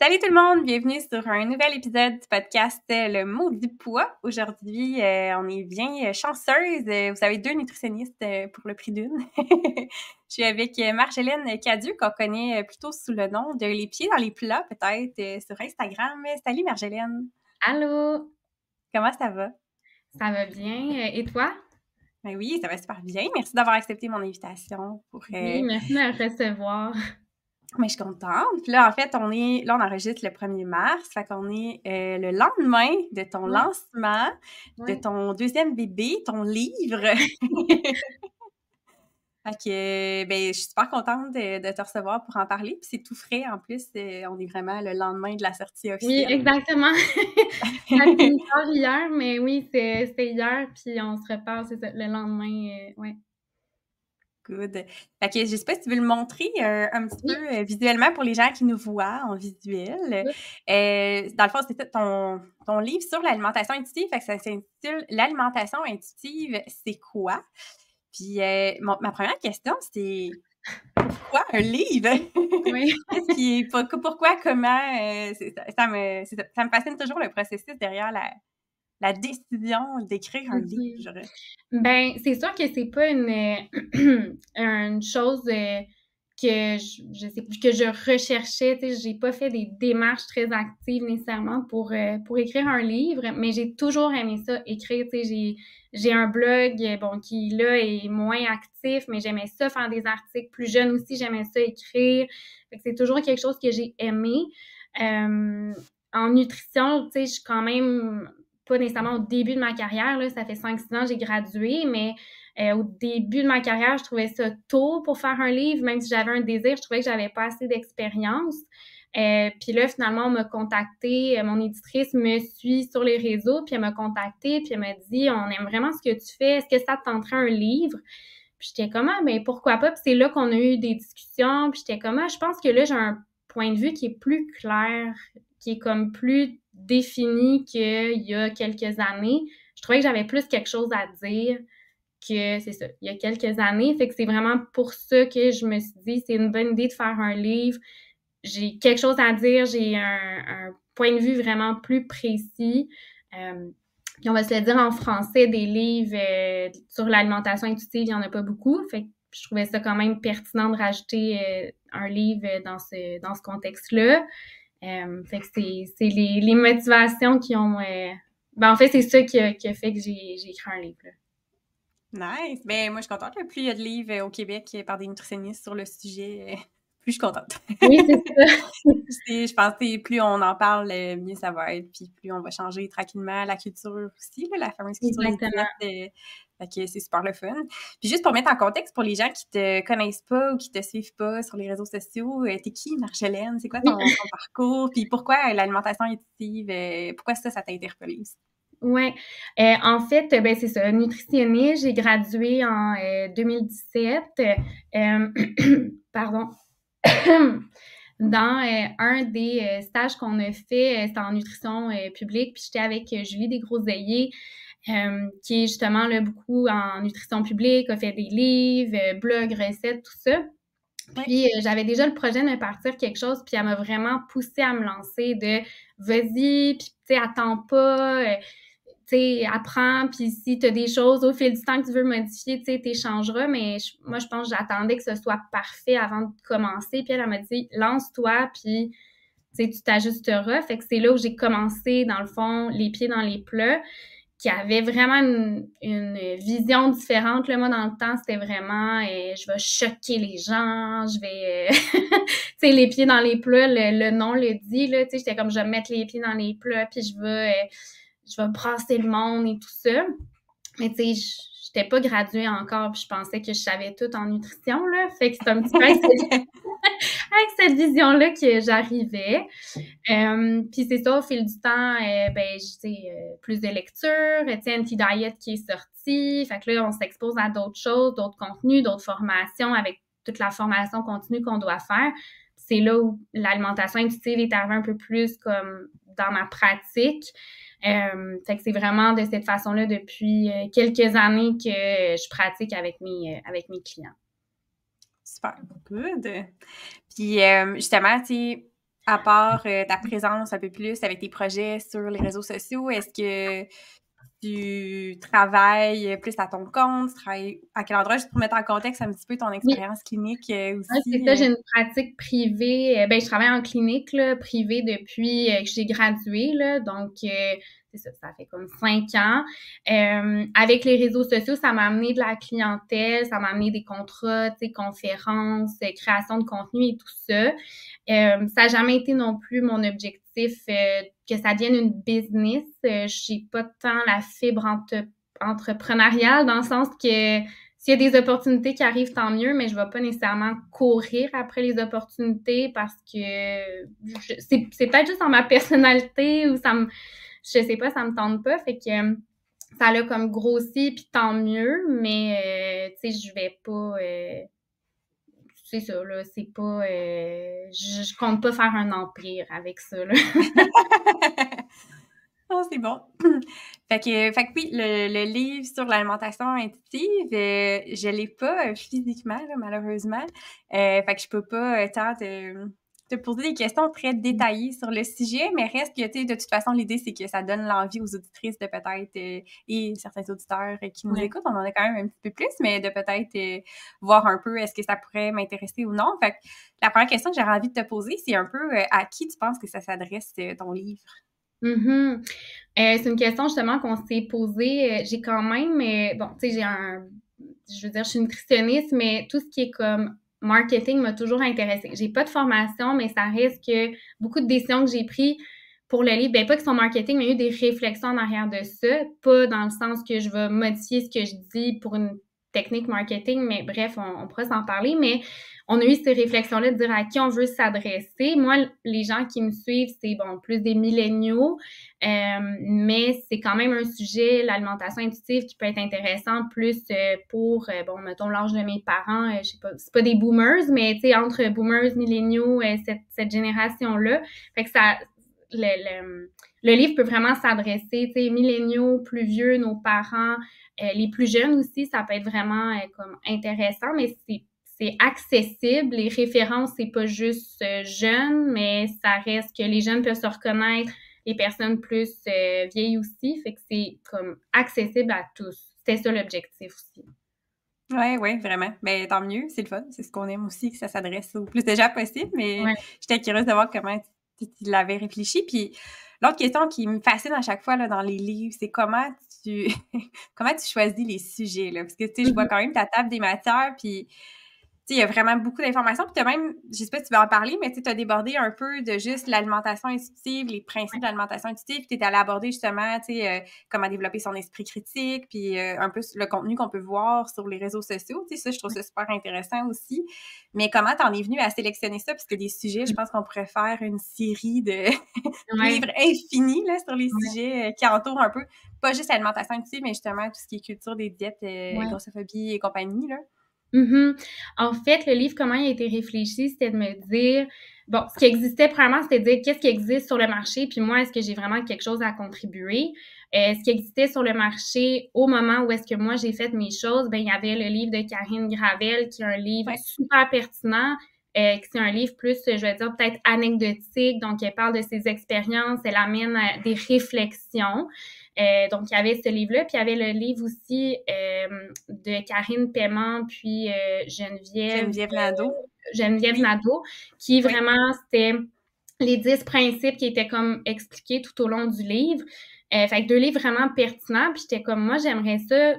Salut tout le monde, bienvenue sur un nouvel épisode du podcast Le mot du poids. Aujourd'hui, on est bien chanceuse. Vous avez deux nutritionnistes pour le prix d'une. Je suis avec Marjolaine Cadieux, qu'on connaît plutôt sous le nom de Les Pieds dans les plats, peut-être sur Instagram. Salut Marjolaine! Allô, Comment ça va? ça va bien? Et toi? Ben oui, ça va super bien. Merci d'avoir accepté mon invitation pour... Oui, merci de me recevoir. Mais je suis contente. Puis là, en fait, on enregistre le 1er mars. Fait qu'on est le lendemain de ton Ouais, lancement, de ouais. ton deuxième bébé, ton livre. Fait que, ben, je suis super contente de te recevoir pour en parler. Puis c'est tout frais en plus. On est vraiment le lendemain de la sortie Oui, officielle. exactement. Ça finit tard hier, mais oui, c'est hier, puis on se reparle, c'est ça, le lendemain, ouais. Good. Fait que je sais pas si tu veux le montrer un petit Oui, peu visuellement pour les gens qui nous voient en visuel. oui. Dans le fond, c'est ça, ton livre sur l'alimentation intuitive. Fait que ça s'intitule L'alimentation intuitive, c'est quoi? Puis ma première question, c'est pourquoi un livre? Oui. Qu'est-ce qui est pourquoi, comment? Ça me fascine toujours le processus derrière la décision d'écrire un Mhm. livre. Ben, c'est sûr que c'est pas une chose, que je sais que je recherchais, tu sais, j'ai pas fait des démarches très actives nécessairement pour écrire un livre, mais j'ai toujours aimé ça, écrire, tu sais, j'ai un blog, bon, qui là est moins actif, mais j'aimais ça faire des articles. Plus jeune aussi, j'aimais ça écrire. Fait que c'est toujours quelque chose que j'ai aimé. En nutrition, tu sais, je suis quand même pas nécessairement au début de ma carrière, là, ça fait 5-6 ans que j'ai gradué, mais au début de ma carrière, je trouvais ça tôt pour faire un livre, même si j'avais un désir, je trouvais que j'avais pas assez d'expérience. Puis là, finalement, on m'a contacté, mon éditrice me suit sur les réseaux, puis elle m'a contacté, puis elle m'a dit, on aime vraiment ce que tu fais, est-ce que ça te tenterait un livre? Puis j'étais comme, ah, ben pourquoi pas? Puis c'est là qu'on a eu des discussions, puis j'étais comme, ah, je pense que là, j'ai un point de vue qui est plus clair, qui est comme plus défini qu'il y a quelques années. Je trouvais que j'avais plus quelque chose à dire que, c'est ça, il y a quelques années. Fait que c'est vraiment pour ça que je me suis dit, c'est une bonne idée de faire un livre. J'ai quelque chose à dire, j'ai un point de vue vraiment plus précis. Puis on va se le dire en français, des livres sur l'alimentation intuitive, il n'y en a pas beaucoup. Fait que je trouvais ça quand même pertinent de rajouter un livre dans ce contexte-là. Fait que c'est les motivations qui ont... ben en fait, c'est ça qui a fait que j'ai écrit un livre. Là. Nice! Ben moi, je suis contente. Plus il y a de livres au Québec par des nutritionnistes sur le sujet, plus je suis contente. Oui, c'est ça. Je pense que plus on en parle, mieux ça va être, puis plus on va changer tranquillement la culture aussi, là, la fameuse culture des Exactement. diètes. Fait que c'est super le fun. Puis juste pour mettre en contexte, pour les gens qui te connaissent pas ou qui te suivent pas sur les réseaux sociaux, t'es qui, Marjolaine? C'est quoi Oui. ton parcours? Puis pourquoi l'alimentation intuitive? Pourquoi ça t'a interpellé aussi? Ouais. En fait, ben c'est ça, nutritionniste. J'ai gradué en 2017. Pardon. Dans un des stages qu'on a fait, c'était en nutrition publique, puis j'étais avec Julie Desgroseilliers, qui est justement là beaucoup en nutrition publique, a fait des livres, blogs, recettes, tout ça. Ouais. Puis j'avais déjà le projet de me partir quelque chose, puis elle m'a vraiment poussée à me lancer de vas-y, puis tu sais, attends pas, tu sais, apprends, puis si tu as des choses au fil du temps que tu veux modifier, tu sais, t'échangeras, mais moi, je pense que j'attendais que ce soit parfait avant de commencer, puis elle m'a dit, lance-toi, puis tu sais, tu t'ajusteras. Fait que c'est là où j'ai commencé, dans le fond, les pieds dans les plats, qui avait vraiment une vision différente. Là, moi, dans le temps, c'était vraiment je vais choquer les gens, je vais tu sais, les pieds dans les plats, le nom le dit, là, tu sais, j'étais comme je vais mettre les pieds dans les plats, puis je vais brasser le monde et tout ça. Mais tu sais, j'étais pas graduée encore, puis je pensais que je savais tout en nutrition, là. Fait que c'est un petit peu avec cette vision-là que j'arrivais. Puis c'est ça, au fil du temps, ben, plus de lecture, Anti-Diet qui est sorti. Fait que là, on s'expose à d'autres choses, d'autres contenus, d'autres formations avec toute la formation continue qu'on doit faire. C'est là où l'alimentation intuitive est arrivée un peu plus comme dans ma pratique. Fait que c'est vraiment de cette façon-là depuis quelques années que je pratique avec mes clients. Super good. Puis justement, tu sais, À part ta présence un peu plus avec tes projets sur les réseaux sociaux, est-ce que tu travailles plus à ton compte? Tu travailles à quel endroit? Juste pour mettre en contexte un petit peu ton Oui, expérience clinique ouais, c'est aussi. ça, j'ai une pratique privée. Ben, je travaille en clinique là, privée depuis que j'ai gradué, là, donc c'est ça, ça fait comme 5 ans. Avec les réseaux sociaux, ça m'a amené de la clientèle, ça m'a amené des contrats, tu sais, conférences, création de contenu et tout ça. Ça n'a jamais été non plus mon objectif que ça devienne une business. J'ai pas tant la fibre entrepreneuriale dans le sens que s'il y a des opportunités qui arrivent, tant mieux, mais je ne vais pas nécessairement courir après les opportunités parce que c'est peut-être juste dans ma personnalité ou je sais pas, ça me tente pas. Fait que ça l'a comme grossi, puis tant mieux, mais tu sais, je vais pas. C'est ça, là, c'est pas. Je compte pas faire un empire avec ça, là. Oh, c'est bon. Fait que oui, le livre sur l'alimentation intuitive, je l'ai pas physiquement, là, malheureusement. Fait que je peux pas tant te poser des questions très détaillées sur le sujet, mais reste que, tu sais, de toute façon, l'idée, c'est que ça donne l'envie aux auditrices de peut-être, et certains auditeurs qui nous Ouais. écoutent, on en a quand même un petit peu plus, mais de peut-être voir un peu est-ce que ça pourrait m'intéresser ou non. Fait que la première question que j'aurais envie de te poser, c'est un peu à qui tu penses que ça s'adresse, ton livre? Mhm. C'est une question justement qu'on s'est posée. J'ai quand même, bon, tu sais, je veux dire, je suis nutritionniste, mais tout ce qui est comme marketing m'a toujours intéressée. J'ai pas de formation, mais ça reste que beaucoup de décisions que j'ai prises pour le livre, ben pas que son marketing, mais il y a eu des réflexions en arrière de ça, pas dans le sens que je vais modifier ce que je dis pour une technique marketing, mais bref, on pourra s'en parler, mais on a eu ces réflexions-là de dire à qui on veut s'adresser. Moi, les gens qui me suivent, c'est bon, plus des milléniaux, mais c'est quand même un sujet, l'alimentation intuitive, qui peut être intéressant plus pour, bon, mettons l'âge de mes parents, je sais pas, c'est pas des boomers, mais tu sais, entre boomers, milléniaux, cette génération-là. Fait que ça, le livre peut vraiment s'adresser, tu sais, milléniaux, plus vieux, nos parents, les plus jeunes aussi, ça peut être vraiment comme intéressant, mais c'est accessible. Les références, c'est pas juste jeunes, mais ça reste que les jeunes peuvent se reconnaître, les personnes plus vieilles aussi. Fait que c'est comme accessible à tous. C'était ça l'objectif aussi. Ouais, ouais, vraiment. Ben, tant mieux, c'est le fun. C'est ce qu'on aime aussi, que ça s'adresse au plus de gens possible. Mais Ouais. j'étais curieuse de voir comment tu l'avais réfléchi. Puis l'autre question qui me fascine à chaque fois là, dans les livres, c'est comment tu comment tu choisis les sujets, là. Parce que, tu sais, je vois Mhm. quand même ta table des matières, puis il y a vraiment beaucoup d'informations. Puis tu as même, je sais pas si tu veux en parler, mais tu as débordé un peu de juste l'alimentation intuitive, les principes de l'alimentation intuitive. Puis tu es allé aborder justement, comment développer son esprit critique, puis un peu le contenu qu'on peut voir sur les réseaux sociaux. Tu sais, ça, je trouve ça super intéressant aussi. Mais comment t'en es venu à sélectionner ça? Parce que des sujets, je pense qu'on pourrait faire une série de Ouais. livres infinis là, sur les Ouais. sujets qui entourent un peu, pas juste l'alimentation intuitive, mais justement tout ce qui est culture des diètes, Ouais. grossophobie et compagnie, là. Mhm. En fait, le livre, comment il a été réfléchi, c'était de me dire, bon, ce qui existait premièrement, c'était de dire qu'est-ce qui existe sur le marché, puis moi, est-ce que j'ai vraiment quelque chose à contribuer? Ce qui existait sur le marché au moment où est-ce que moi j'ai fait mes choses, ben il y avait le livre de Karine Gravel, qui est un livre Ouais. super pertinent, qui c'est un livre plus, je vais dire, peut-être anecdotique, donc elle parle de ses expériences, elle amène à des réflexions. Donc, il y avait ce livre-là, puis il y avait le livre aussi de Karine Paiement, puis Geneviève Nadeau. Geneviève Oui, Nadeau, qui oui. vraiment, c'était les 10 principes qui étaient comme expliqués tout au long du livre. Fait que 2 livres vraiment pertinents, puis j'étais comme, moi, j'aimerais ça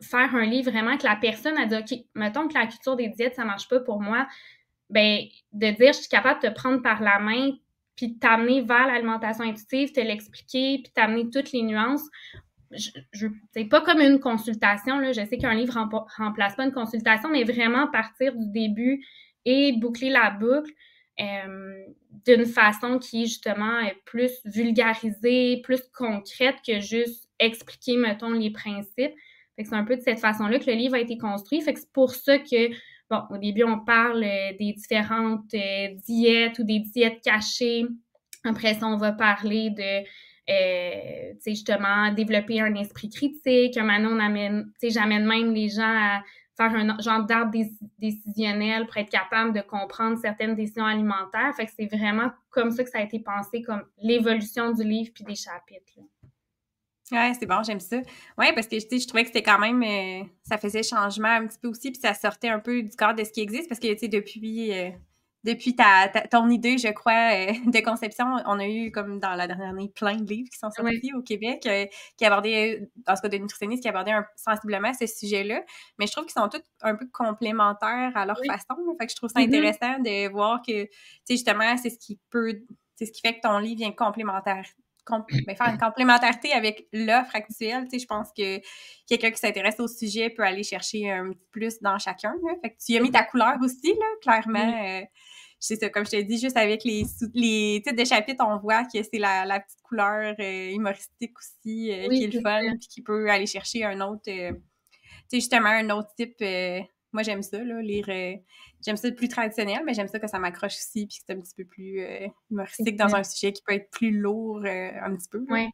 faire un livre vraiment que la personne a dit, OK, mettons que la culture des diètes, ça marche pas pour moi, ben de dire, je suis capable de te prendre par la main, puis de t'amener vers l'alimentation intuitive, te l'expliquer, puis t'amener toutes les nuances. C'est pas comme une consultation, là. Je sais qu'un livre remplace pas une consultation, mais vraiment partir du début et boucler la boucle d'une façon qui est justement plus vulgarisée, plus concrète que juste expliquer, mettons, les principes. Fait que c'est un peu de cette façon-là que le livre a été construit. Fait que c'est pour ça que, bon, au début, on parle des différentes diètes ou des diètes cachées. Après ça, on va parler de justement, développer un esprit critique. Maintenant, j'amène même les gens à faire un genre d'arbre décisionnel pour être capable de comprendre certaines décisions alimentaires. Fait que c'est vraiment comme ça que ça a été pensé, comme l'évolution du livre puis des chapitres, là. Ouais, c'est bon, j'aime ça. Ouais, parce que, tu sais, je trouvais que c'était quand même, ça faisait changement un petit peu aussi, puis ça sortait un peu du cadre de ce qui existe, parce que, tu sais, depuis ton idée, je crois, de conception, on a eu, comme dans la dernière année, plein de livres qui sont sortis au Québec, qui abordaient, en tout cas, de nutritionnistes qui abordaient sensiblement ce sujet-là, mais je trouve qu'ils sont tous un peu complémentaires à leur façon, là. Fait que je trouve ça intéressant de voir que, tu sais, justement, c'est ce qui fait que ton livre vient complémentaire. Faire une complémentarité avec l'offre actuelle. Tu sais, je pense que quelqu'un qui s'intéresse au sujet peut aller chercher un petit plus dans chacun, là. Fait que tu y as mis ta couleur aussi, là, clairement. C'est ça, comme je te dis, juste avec les titres de chapitres, on voit que c'est la petite couleur humoristique aussi qui est le fun, puis qui peut aller chercher un autre, tu sais, justement, un autre type. Moi, j'aime ça, là, lire. J'aime ça plus traditionnel, mais j'aime ça que ça m'accroche aussi, puis que c'est un petit peu plus humoristique dans un sujet qui peut être plus lourd un petit peu. Oui.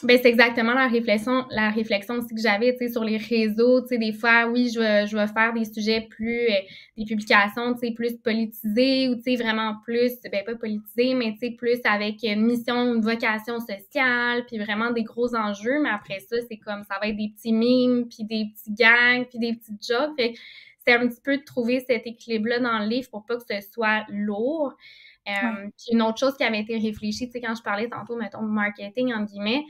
Ben c'est exactement la réflexion aussi que j'avais, tu sais, sur les réseaux, tu sais, des fois, oui, je vais faire des sujets plus, des publications, tu sais, plus politisées ou, tu sais, vraiment plus, ben pas politisées, mais, tu sais, plus avec une mission, une vocation sociale, puis vraiment des gros enjeux, mais après ça, c'est comme, ça va être des petits mimes, puis des petits gags, puis des petites jokes, fait que c'est un petit peu de trouver cet équilibre-là dans le livre pour pas que ce soit lourd. Puis une autre chose qui avait été réfléchie, tu sais, quand je parlais tantôt, mettons, de marketing, entre guillemets,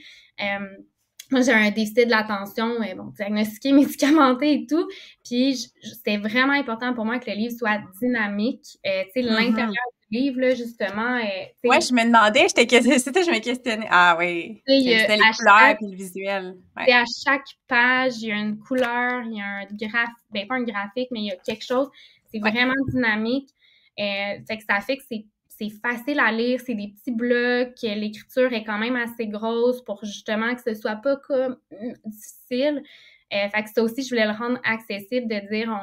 moi, j'ai un déficit de l'attention, diagnostiqué, médicamenté et tout, puis c'était vraiment important pour moi que le livre soit dynamique. Tu sais, l'intérieur du livre, là, justement... ouais, je me demandais, je me questionnais. Ah oui, c'était les couleurs et le visuel. Ouais. À chaque page, il y a une couleur, il y a un graphique, pas un graphique, mais il y a quelque chose. C'est vraiment dynamique. Fait que ça fait que c'est facile à lire, c'est des petits blocs, l'écriture est quand même assez grosse pour justement que ce soit pas comme difficile. Fait que ça aussi, je voulais le rendre accessible, de dire,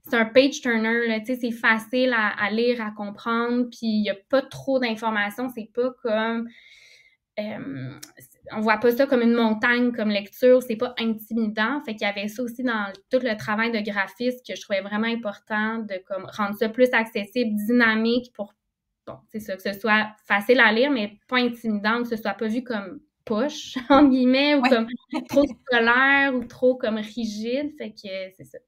c'est un page turner, là, tu sais, c'est facile à lire, à comprendre, puis il y a pas trop d'informations, c'est pas comme... on voit pas ça comme une montagne comme lecture, c'est pas intimidant. Fait qu'il y avait ça aussi dans tout le travail de graphiste que je trouvais vraiment important de comme rendre ça plus accessible, dynamique pour, bon, c'est ça, que ce soit facile à lire, mais pas intimidant, que ce soit pas vu comme poche, en guillemets, ou comme trop scolaire ou trop comme rigide. Fait que c'est ça.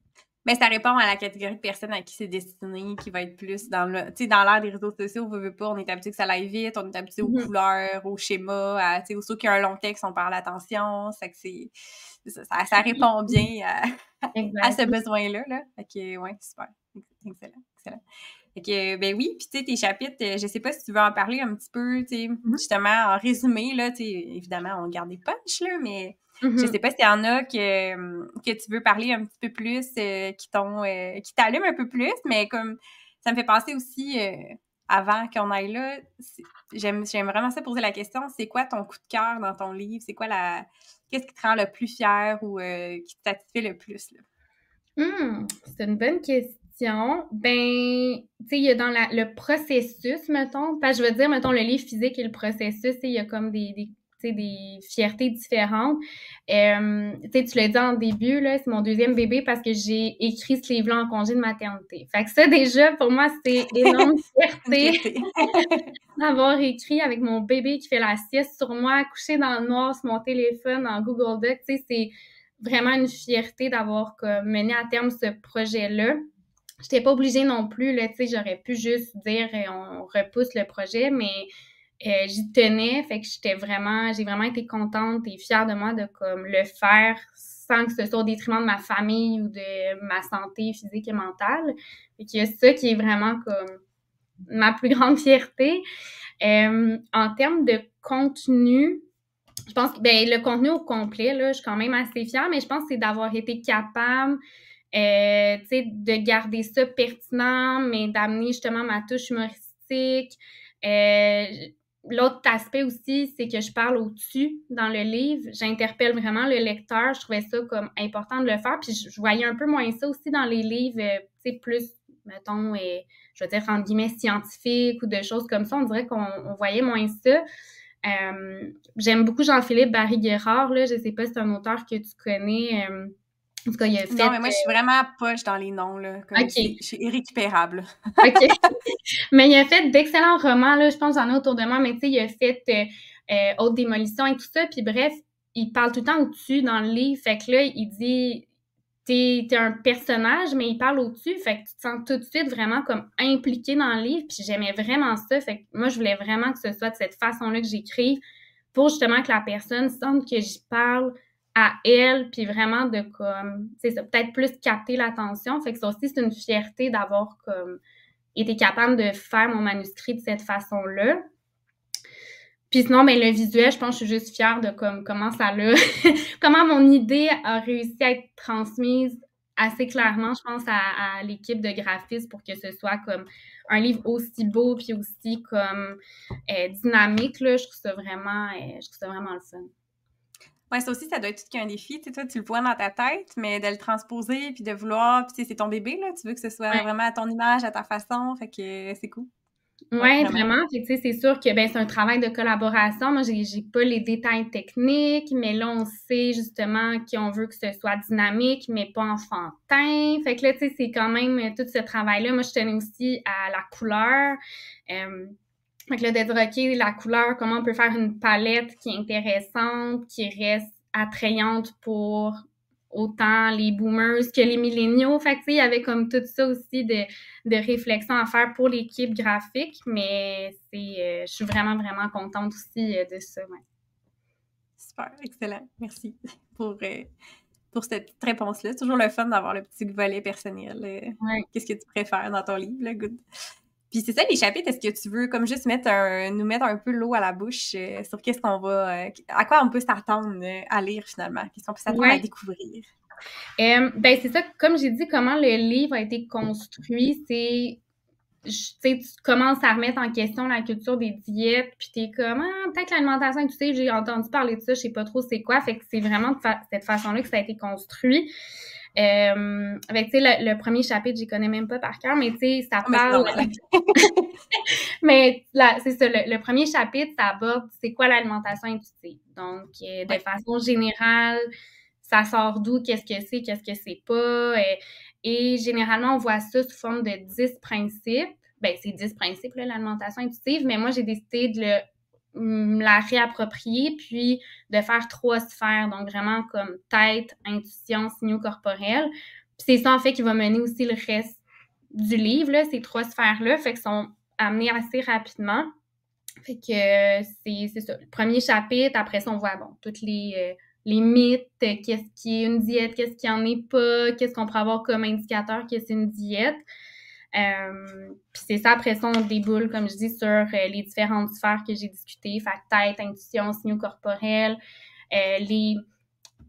Mais ça répond à la catégorie de personnes à qui c'est destiné, qui va être plus dans le... Tu sais, dans l'ère des réseaux sociaux, on veut pas, on est habitué que ça aille vite, on est habitué aux couleurs, aux schémas, tu sais, aussitôt qu'il y a un long texte, on parle attention, ça que ça répond bien à ce besoin-là, là. Fait que, ouais, super. Excellent. Fait que, ben oui, puis tu sais, tes chapitres, je sais pas si tu veux en parler un petit peu, tu sais, justement, en résumé, là, tu sais, évidemment, on garde des punchs, là, mais je sais pas s'il y en a que tu veux parler un petit peu plus, qui t'allument un peu plus, mais comme, ça me fait penser aussi, avant qu'on aille là, j'aime vraiment ça poser la question, c'est quoi ton coup de cœur dans ton livre? C'est quoi qu'est-ce qui te rend le plus fier ou qui te satisfait le plus, là? C'est une bonne question. Ben, tu sais, il y a dans le processus, mettons, parce que je veux dire, mettons, le livre physique et le processus, il y a comme des fiertés différentes. Tu sais, tu l'as dit en début, là, c'est mon deuxième bébé parce que j'ai écrit ce livre-là en congé de maternité. Fait que ça, déjà, pour moi, c'est énorme fierté d'avoir écrit avec mon bébé qui fait la sieste sur moi, couché dans le noir sur mon téléphone en Google Docs. Tu sais, c'est vraiment une fierté d'avoir mené à terme ce projet-là. J'étais pas obligée non plus, là, tu sais, j'aurais pu juste dire on repousse le projet, mais j'y tenais, fait que j'ai vraiment été contente et fière de moi de comme le faire sans que ce soit au détriment de ma famille ou de ma santé physique et mentale. Fait qu'il y a ça qui est vraiment comme ma plus grande fierté. En termes de contenu, je pense que le contenu au complet, là, je suis quand même assez fière, mais je pense que c'est d'avoir été capable de garder ça pertinent, mais d'amener justement ma touche humoristique. L'autre aspect aussi, c'est que je parle au-dessus dans le livre. J'interpelle vraiment le lecteur. Je trouvais ça comme important de le faire. Puis je voyais un peu moins ça aussi dans les livres, plus, mettons, je veux dire, entre guillemets, scientifiques ou de choses comme ça. On dirait qu'on voyait moins ça. J'aime beaucoup Jean-Philippe Barry-Guerrard, là. Je sais pas si c'est un auteur que tu connais. En tout cas, il a Non, fait... mais moi, je suis vraiment poche dans les noms, là. Comme OK. je suis irrécupérable. OK. Mais il a fait d'excellents romans, là. Je pense que j'en ai autour de moi, mais tu sais, il a fait Haute démolition et tout ça. Puis bref, il parle tout le temps au-dessus dans le livre. Fait que là, il dit, t'es un personnage, mais il parle au-dessus. Fait que tu te sens tout de suite vraiment comme impliqué dans le livre. Puis j'aimais vraiment ça. Fait que moi, je voulais vraiment que ce soit de cette façon-là que j'écrive pour justement que la personne sente que j'y parle à elle, puis vraiment de comme, tu sais, peut-être plus capter l'attention. Fait que ça aussi, c'est une fierté d'avoir comme été capable de faire mon manuscrit de cette façon-là. Puis sinon, ben, le visuel, je pense que je suis juste fière de comme, comment ça l'a, comment mon idée a réussi à être transmise assez clairement, je pense, à l'équipe de graphistes pour que ce soit comme un livre aussi beau puis aussi comme dynamique, là. Je trouve ça vraiment le fun. Ouais, ça aussi, ça doit être tout qu'un défi. Tu sais, toi, tu le vois dans ta tête, mais de le transposer, puis de vouloir, puis tu sais, c'est ton bébé, là. Tu veux que ce soit Ouais. vraiment à ton image, à ta façon. Fait que c'est cool. Ouais, Ouais, vraiment. vraiment. Fait que, tu sais, c'est sûr que ben, c'est un travail de collaboration. Moi, j'ai pas les détails techniques, mais là, on sait justement qu'on veut que ce soit dynamique, mais pas enfantin. Fait que là, tu sais, c'est quand même tout ce travail-là. Moi, je tenais aussi à la couleur. Fait que là, de dire, OK, la couleur, comment on peut faire une palette qui est intéressante, qui reste attrayante pour autant les boomers que les milléniaux. Fait que, tu sais, il y avait comme tout ça aussi de réflexion à faire pour l'équipe graphique, mais je suis vraiment, vraiment contente aussi de ça. Ouais. Super, excellent. Merci pour cette petite réponse-là. C'est toujours le fun d'avoir le petit volet personnel. Ouais. Qu'est-ce que tu préfères dans ton livre, là, good. Puis c'est ça, les chapitres, est-ce que tu veux comme juste nous mettre un peu l'eau à la bouche sur qu'est-ce qu'on va... à quoi on peut s'attendre à lire, finalement? Qu'est-ce qu'on peut s'attendre à Ouais. découvrir? Ben, c'est ça, comme j'ai dit, comment le livre a été construit, c'est tu sais, tu commences à remettre en question la culture des diètes, puis t'es comme, ah, peut-être l'alimentation, tu sais, j'ai entendu parler de ça, je sais pas trop c'est quoi, fait que c'est vraiment de cette façon-là que ça a été construit. Avec, tu sais, le premier chapitre, j'y connais même pas par cœur, mais tu sais, ça Oh, mais c'est parle... normal. Mais là, c'est ça, le premier chapitre, ça aborde c'est quoi l'alimentation intuitive. Donc, de façon générale, ça sort d'où, qu'est-ce que c'est pas. Et généralement, on voit ça sous forme de 10 principes. Ben, c'est 10 principes, là, l'alimentation intuitive, mais moi, j'ai décidé de la réapproprier, puis de faire 3 sphères, donc vraiment comme tête, intuition, signaux corporels. Puis c'est ça, en fait, qui va mener aussi le reste du livre, là, ces 3 sphères-là, fait qu'ils sont amenés assez rapidement. Fait que c'est ça. Le premier chapitre, après ça, on voit, bon, toutes les mythes, qu'est-ce qui est une diète, qu'est-ce qui en est pas, qu'est-ce qu'on pourrait avoir comme indicateur que c'est une diète. Puis c'est ça, après ça, on déboule, comme je dis, sur les différentes sphères que j'ai discutées, fait tête, intuition, signaux corporels. Les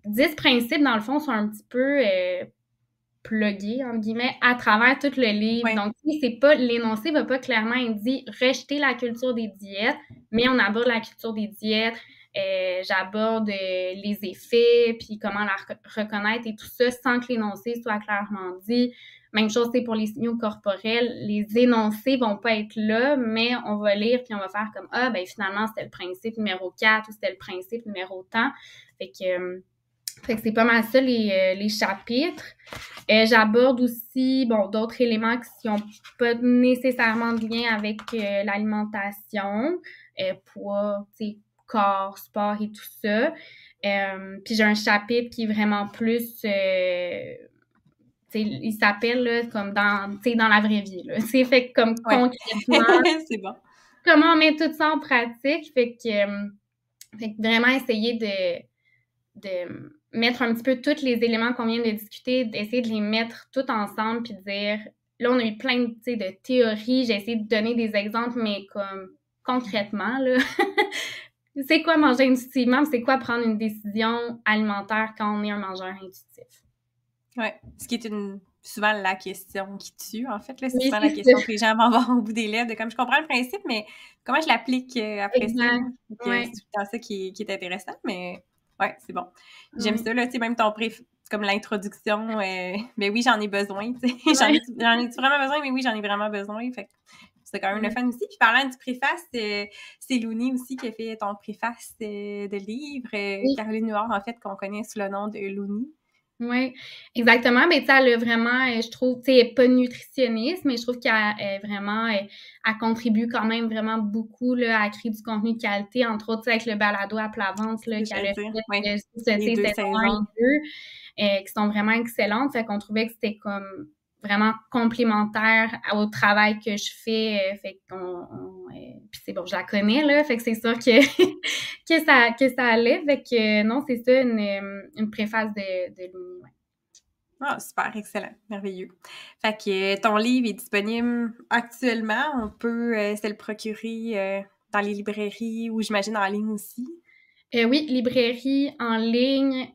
10 principes, dans le fond, sont un petit peu plugués, entre guillemets, à travers tout le livre. Ouais. Donc, c'est pas, l'énoncé va pas clairement dire rejeter la culture des diètes, mais on aborde la culture des diètes, j'aborde les effets, puis comment la reconnaître et tout ça sans que l'énoncé soit clairement dit. Même chose, c'est pour les signaux corporels. Les énoncés vont pas être là, mais on va lire puis on va faire comme, ah, ben finalement, c'était le principe numéro 4 ou c'était le principe numéro tant. Fait que c'est pas mal ça, les chapitres. J'aborde aussi, bon, d'autres éléments qui n'ont pas nécessairement de lien avec l'alimentation, poids, tu sais, corps, sport et tout ça. Puis j'ai un chapitre qui est vraiment plus, il s'appelle là, comme dans la vraie vie. Là. C'est fait comme concrètement, c'est bon. comment on met tout ça en pratique. Fait que vraiment essayer de mettre un petit peu tous les éléments qu'on vient de discuter, d'essayer de les mettre tous ensemble, puis de dire, là, on a eu plein de théories, j'ai essayé de donner des exemples, mais comme concrètement, là, c'est quoi manger intuitivement, c'est quoi prendre une décision alimentaire quand on est un mangeur intuitif. Oui, ce qui est souvent la question qui tue, en fait. Là, c'est Oui, souvent la question que les gens vont avoir au bout des lèvres, de comme je comprends le principe, mais comment je l'applique après exact. ça? Ouais. C'est tout le temps ça qui est intéressant, mais ouais, c'est bon. J'aime Ouais. ça, là, tu sais, même comme l'introduction, mais oui, j'en ai besoin, tu sais. Ouais. J'en ai vraiment besoin, mais oui, j'en ai vraiment besoin, fait que c'est quand même le fun aussi. Puis parlant du préface, c'est Louni aussi qui a fait ton préface de livre. Oui. Caroline Noir, en fait, qu'on connaît sous le nom de Louni. Oui, exactement. Ben, tu sais, elle a vraiment, je trouve, tu sais, elle est pas nutritionniste, mais je trouve qu'elle est vraiment, elle contribue quand même vraiment beaucoup, là, à créer du contenu de qualité, entre autres, tu sais, avec le balado à plat ventre, là, C'est ce que qu'elle j'allais a dire, fait, ouais. tu sais, Les 2 saison 1 saisons. et 2, qui sont vraiment excellentes. Fait qu'on trouvait que c'était comme vraiment complémentaire au travail que je fais. Fait puis c'est bon, je la connais, là, fait que c'est sûr que, que ça allait. Fait que non, c'est ça, une préface de Looney, ouais. Ah, super, excellent, merveilleux. Fait que ton livre est disponible actuellement. On peut se le procurer dans les librairies ou j'imagine en ligne aussi. Oui, librairie en ligne.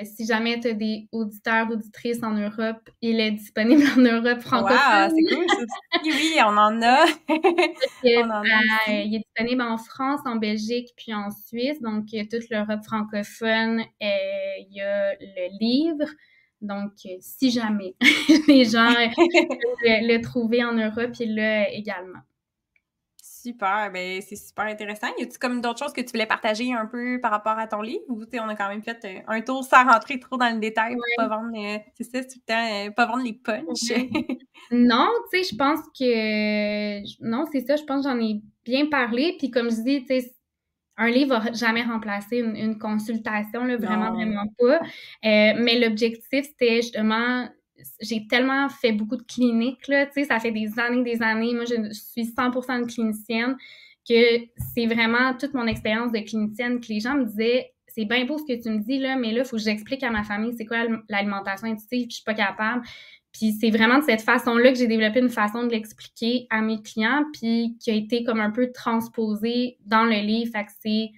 Si jamais tu as des auditeurs, auditrices en Europe, il est disponible en Europe Wow, francophone. c'est cool ça aussi. Oui, on en a. On en a aussi. Il est disponible en France, en Belgique, puis en Suisse. Donc, toute l'Europe francophone, il y a le livre. Donc, si jamais les gens veulent le trouver en Europe, il l'a également. Super, ben c'est super intéressant. Y a-tu comme d'autres choses que tu voulais partager un peu par rapport à ton livre ou tu sais, on a quand même fait un tour sans rentrer trop dans le détail pour pas vendre, c'est ça, tout le temps, pas vendre les punchs. Ouais. Non, tu sais, je pense que non, c'est ça, je pense que j'en ai bien parlé. Puis comme je dis, tu sais, un livre va jamais remplacer une consultation, là, vraiment, Non. vraiment pas. Mais l'objectif, c'était justement, j'ai tellement fait beaucoup de cliniques, là, tu sais, ça fait des années. Moi, je suis 100% une clinicienne, que c'est vraiment toute mon expérience de clinicienne que les gens me disaient, c'est bien beau ce que tu me dis, là, mais là, il faut que j'explique à ma famille c'est quoi l'alimentation intuitive, puis je suis pas capable. Puis c'est vraiment de cette façon-là que j'ai développé une façon de l'expliquer à mes clients, puis qui a été comme un peu transposée dans le livre. Fait que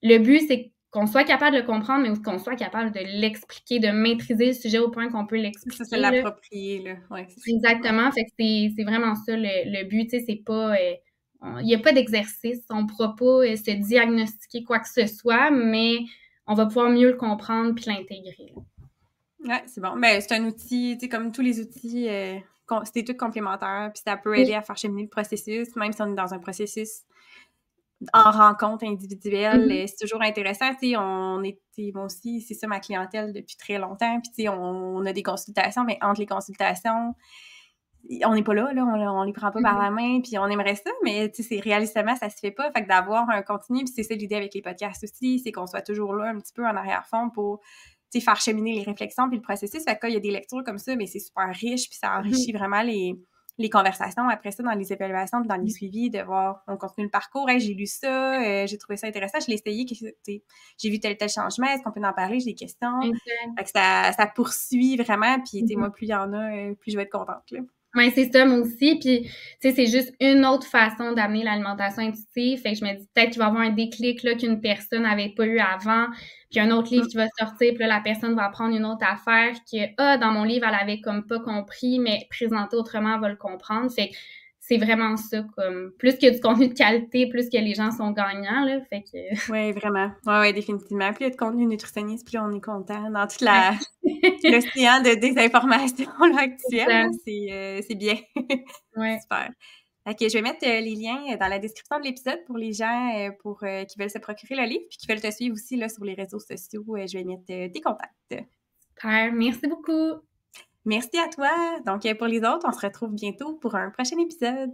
le but, c'est qu'on soit capable de le comprendre, mais aussi qu'on soit capable de l'expliquer, de maîtriser le sujet au point qu'on peut Ça, c'est l'expliquer, là. l'approprier, là. Ouais, c'est ça. Ouais. Exactement. Fait que c'est vraiment ça le but, tu sais, c'est pas, il n'y a pas d'exercice. On ne pourra pas se diagnostiquer quoi que ce soit, mais on va pouvoir mieux le comprendre puis l'intégrer, là. Ouais, c'est bon. Ben, c'est un outil, tu sais, comme tous les outils, c'est tout complémentaire, puis ça peut aider Oui. à faire cheminer le processus, même si on est dans un processus en rencontre individuelle, Mhm. c'est toujours intéressant, tu sais, on est, moi aussi, c'est ça ma clientèle depuis très longtemps, puis tu sais, on a des consultations, mais entre les consultations, on n'est pas là, on les prend pas par Mhm. la main, puis on aimerait ça, mais tu sais, c'est réalistement, ça se fait pas, fait que d'avoir un continu, puis c'est ça l'idée avec les podcasts aussi, c'est qu'on soit toujours là un petit peu en arrière-fond pour, tu sais, faire cheminer les réflexions puis le processus, fait que il y a des lectures comme ça, mais c'est super riche, puis ça enrichit vraiment les conversations après ça dans les évaluations puis dans les Mhm. suivis, de voir, on continue le parcours, hey, j'ai lu ça, j'ai trouvé ça intéressant, je l'ai essayé, j'ai vu tel changement, est-ce qu'on peut en parler, j'ai des questions, Exact. fait que ça poursuit vraiment, puis tu sais, Mhm. moi, plus il y en a, plus je vais être contente, là. Ouais, c'est ça, moi aussi. Puis, tu sais, c'est juste une autre façon d'amener l'alimentation intuitive. Fait que je me dis peut-être qu'il va y avoir un déclic là qu'une personne n'avait pas eu avant. Puis un autre livre Mm. qui va sortir, puis là, la personne va apprendre une autre affaire que, dans mon livre, elle avait comme pas compris, mais présenté autrement, elle va le comprendre. Fait que c'est vraiment ça, comme, plus qu'il y a du contenu de qualité, plus que les gens sont gagnants, là. Fait que, Oui, vraiment. Oui, définitivement. Plus il y a de contenu nutritionniste, plus on est content. Dans toute ouais, l'océan de désinformation là, actuel, là, exact. c'est bien. Ouais. Super. Ok, je vais mettre les liens dans la description de l'épisode pour les gens qui veulent se procurer le livre puis qui veulent te suivre aussi là, sur les réseaux sociaux. Je vais mettre tes contacts. Super. Merci beaucoup. Merci à toi. Donc, pour les autres, on se retrouve bientôt pour un prochain épisode.